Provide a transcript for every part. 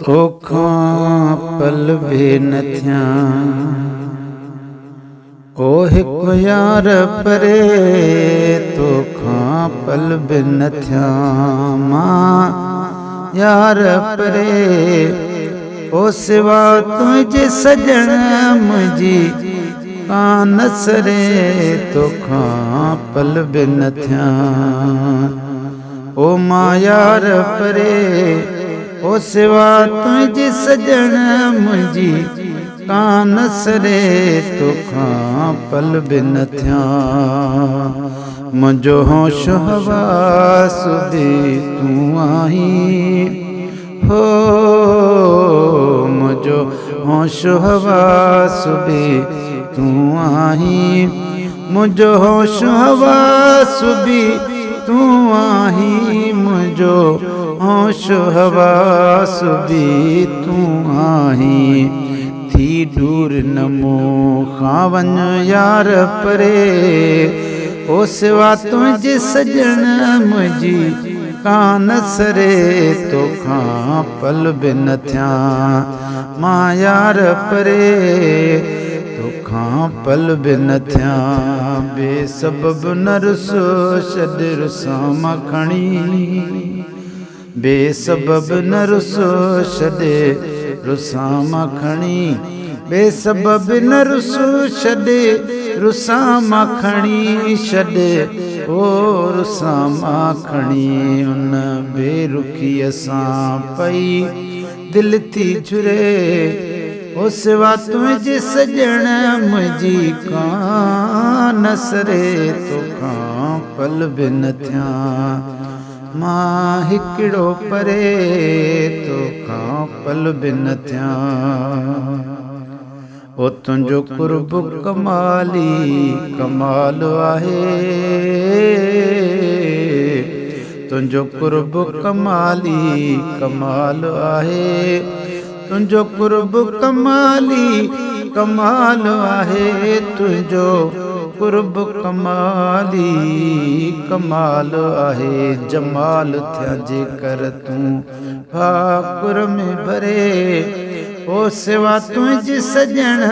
तोखां पल भी न थिया ओ हिकु यार परे तोखां पल भी न थिया मां यार परे ओ सिवा तुंहिंजे सजण मुंहिंजी कान सरे तोखां पल भी न थिया ओ मां यार परे ओ सिवा तुंहिंजी सजण मुंहिंजी कान सरे तोखां पल भी न थिया मुंहिंजो होश हवास बि तूं आहीं हो मुंहिंजो होश हवास बि तूं आहीं मुंहिंजो होश हवास बि तूं आहीं मुंहिंजो होश हवास बि तूं आहीं थी दूर न मूंखां वञ यार परे ओ सिवा तुंहिंजे सजण मुंहिंजी कान सरे तोखां पल भी न थिया मां यार परे तोखां पल भी न थिया बेसबब न रुसो छॾ रुसां मां खणी बेसबब न रुसो छॾे रुसां मां खणी बेसबब न रुसो छॾे रुसां मां खणी छॾे ओ रुसां मां खणी उन बेरुखीअ सां पई दिलि थी झुरे ओ सिवा तुंहिंजे सजण मुंहिंजी कान सरे तोखां पल भी न थिया मां हिकिड़ो परे तोखां पल भी न थिया ओ तुंहिंजो कुर्ब कमाली कमाल आहे तुंहिंजो कुर्ब कमाली कमाल आहे तुंहिंजो कुर्ब कमाली कमाल आहे तुंहिंजो कुर्ब कमाली कमाल आहे जमाल थिया जेकर तूं भाकुर में भरे ओ सिवा तुंहिंजी सजण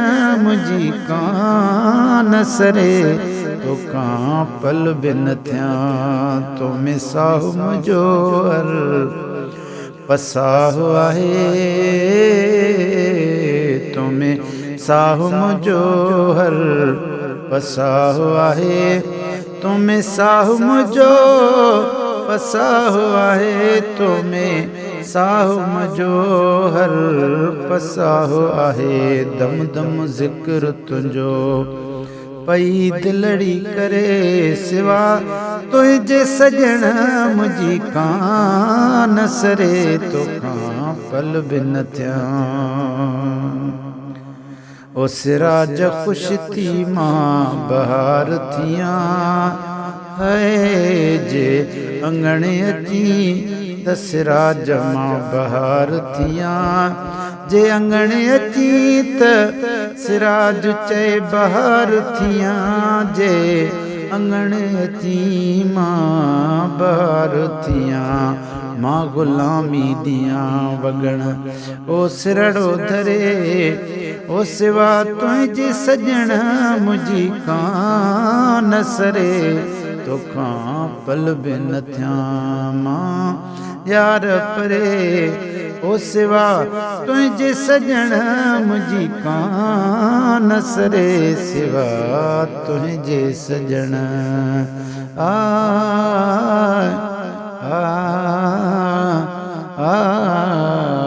मुंहिंजी कान सरे तोखां पल भी न थिया तो में साहु मुंहिंजो हर पसाहु आहे तो में साहु मुंहिंजो हर पसाहु आहे तो में साहु मुंहिंजो पसाहु आहे तो में साहु मुंहिंजो हर पसाहु आहे दम दम ज़िक्र तुंहिंजो पई दिलड़ी करे सिवा तुंहिंजे सजण मुंहिंजी कान सरे तोखां पल भी न थिया ओ सिराज ख़ुश थी मां बहार थियां है जे अंगणे अची त सिराज मां बहार थियां जे अंगणे अची त सिराज चए बहार थियां जे अंगणे अची मां बहार थियां मां ग़ुलामी ॾियां वॻण ओ सिरड़ो धरे ओ सिवा तुंहिंजी सजण मुंहिंजी कान सरे तोखां पल भी न थिया मां यार परे ओ सिवा तुंहिंजे सजण मुंहिंजी कान सरे सिवा तुंहिंजे सजण आ आ आ